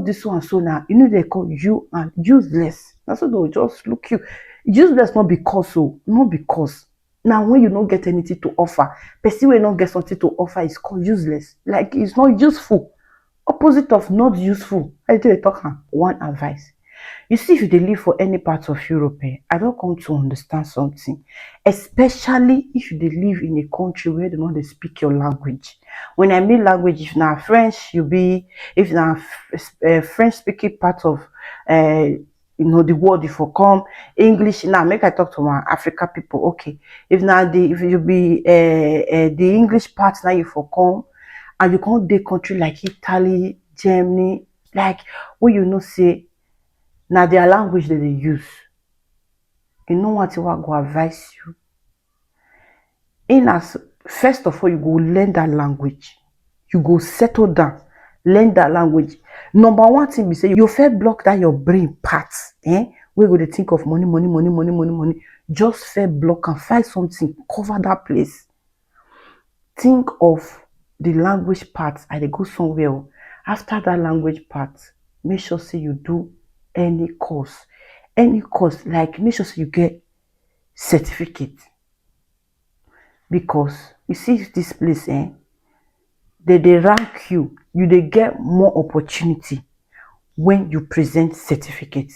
this one so now, you know they call you and useless. That's what they'll just look you. Useless not because so, not because. Now when you don't get anything to offer, person will not get something to offer is called useless. Like it's not useful. Opposite of not useful. I tell you talk one advice. You see, if you dey live for any part of Europe, I don't come to understand something. Especially if you dey live in a country where they don't dey speak your language. When I mean language, if na French, you be if na French speaking part of the world, if you come English now, make I talk to my Africa people. Okay, if you be the English part now, you for come and you come dey country like Italy, Germany, like where you know say na their language that they use. You know what I go advise you? First of all, you go learn that language. You go settle down, learn that language. Number one thing be say you first block that your brain parts. Where go they think of money, money, money, money, money, money. Just first block and find something, cover that place. Think of the language parts and they go somewhere. After that language part, make sure say you do any course, like make sure you get certificate, because you see this place they rank you they get more opportunity when you present certificate.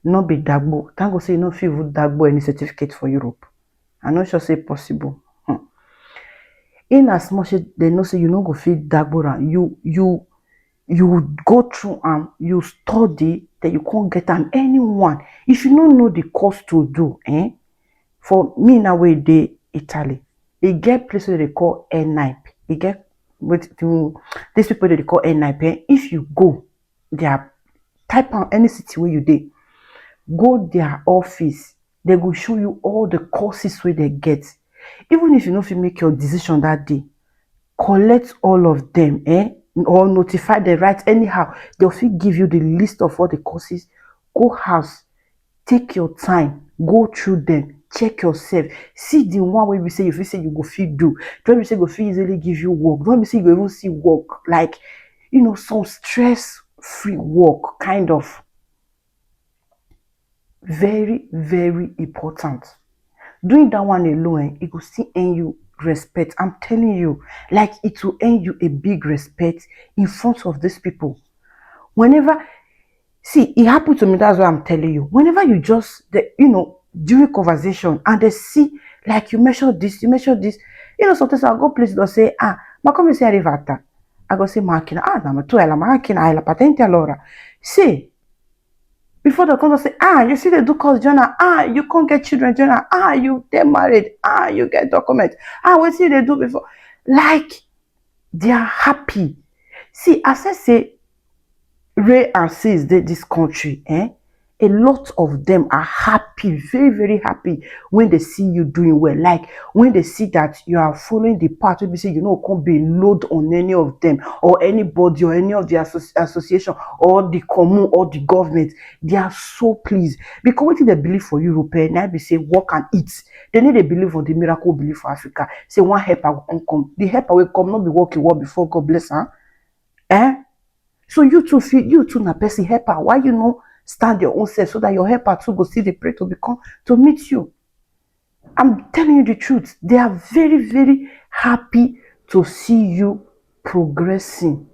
Not be dagbo. Thank God say you no fit even dagbo any certificate for Europe. I'm not sure say possible. In as much as they know say you no go fit dagbo am, you go through you study, then you can't get anyone. If you don't know the course to do, for me now way dey Italy, e get place where they call N9. E get these people they call N9. If you go, they are type on any city where you dey, go their office, they go show you all the courses where they get. Even if you know if you make your decision that day, collect all of them, or notify the right anyhow. They'll give you the list of all the courses. Go house, take your time, go through them, check yourself, see the one where we say if you say you go fit do, don't we say go fit easily give you work, don't we say you go even see work, like some stress-free work, kind of. Very, very important. Doing that one alone, it will still earn you respect. I'm telling you, like it will earn you a big respect in front of these people. Whenever, see, it happened to me, that's why I'm telling you. Whenever you just, during conversation and they see, like you measure this, sometimes I'll go places and say, ma come sei arrivata? I go say, macchina, ma tu hai la macchina, hai la patente allora. See, before the come say, you see they do cause journal, you can't get children journal, you get married, you get document, what see they do before? Like they are happy. See, as I say, Ray and sis this country, a lot of them are happy, very, very happy when they see you doing well. Like when they see that you are following the path, we say can't be load on any of them or anybody or any of the association or the commune or the government. They are so pleased because what they believe for Europe, now be say work and eat. They need to believe on the miracle belief for Africa. Say one helper will come. The helper will come, not be working well before God bless her. So you too na person helper. Why you no stand your own self so that your helper too go see the pray to meet you? I'm telling you the truth. They are very, very happy to see you progressing.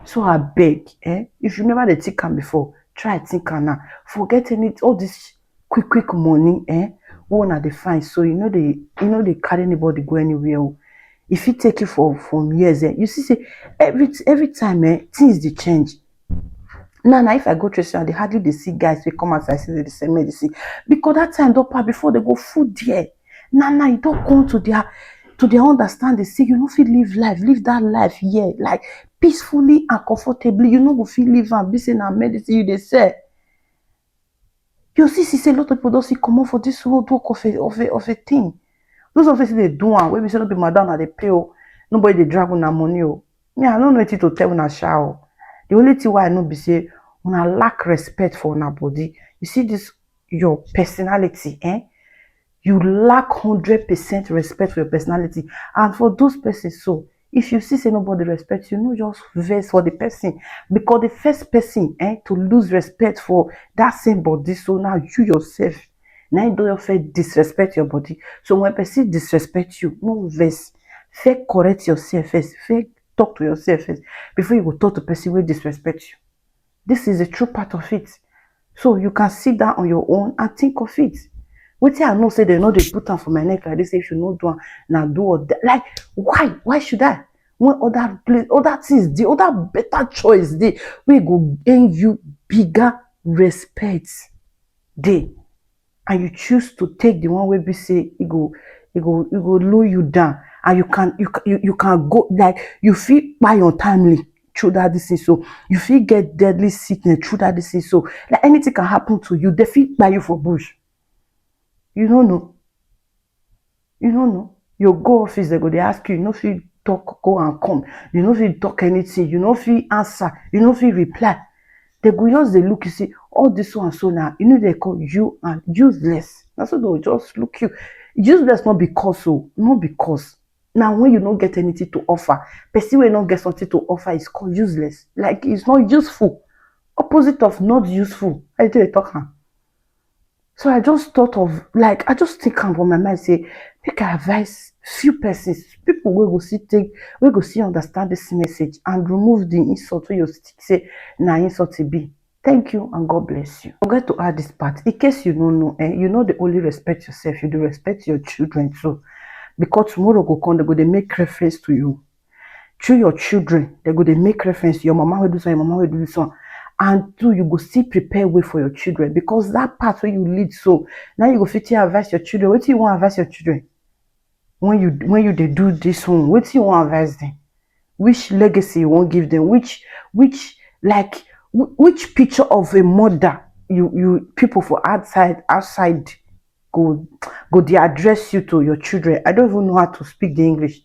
So I beg, if you never dey think am before, try think am now. Forget all this quick money, one at the fine. So they carry anybody go anywhere. If you take it from years, you see every time things they change. Now if I go to restaurant, they hardly they see guys we come outside say the same medicine because that time don't pass before they go food there. Now you don't come to their understand. They say you know fit live that life here like peacefully and comfortably. You know go feel live and be saying na medicine you they say. You see a lot of people don't see come for this road work of a thing. Those of us they do one where we say no be madam they pay. Nobody they drag on our money. Me, I don't know anything to tell una shower. The only thing why I know be say una lack respect for una body. You see this your personality, You lack 100% respect for your personality. And for those persons, so If you see say nobody respect you, no just vex for the person, because the first person to lose respect for that same body, so now you yourself now you don yourself disrespect your body. So when person disrespect you, no vex, first correct yourself first, first talk to yourself first before you go talk to person wey disrespect you. This is the true part of it. So you can sit down on your own and think of it. Wetin I know say dem no dey put am for my neck like dis, say if you no do am na do or die. Like why should I? When other place, other things dey, other better choice dey wey go gain you bigger respect dey, and you choose to take the one wey be say e go low you down, and you can go, like you fit kpai untimely through that this thing. So you fit get deadly sickness through that this thing. So like anything can happen to you, they fit kpai you for bush. You don't know. You don't know. You go office, they go, they ask you, you no fit talk, go and come. You no fit talk anything. You no fit answer. You no fit reply. They go just they look, you see, all this one so now, you know they call you and useless. That's what they'll just look you. Useless not because so, not because. Now when you don't get anything to offer, person will not get something to offer is called useless. Like it's not useful. Opposite of not useful. I tell you talk. So I just thought of, like, I just think am for my mind say make I advise few persons, people wey go see take, wey go see understand this message and remove the insult wey you say na insult e be. Thank you and God bless you. Forget to add this part in case you no know, you no dey only respect yourself, you dey respect your children too, because tomorrow go come, they go dey make reference to you through your children. They go dey make reference, your mama will do so, your mama will do this one. And two, you go still prepare way for your children, because that part where you lead, so now you go fit advise your children. What do you want to advise your children when you they do this one? What do you want to advise them? Which legacy you want give them? Which picture of a mother you people for outside go they address you to your children? I don't even know how to speak the English.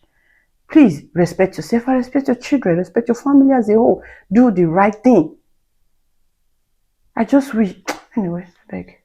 Please respect yourself and respect your children, respect your family as a whole. Do the right thing. I just wish, anyway, beg.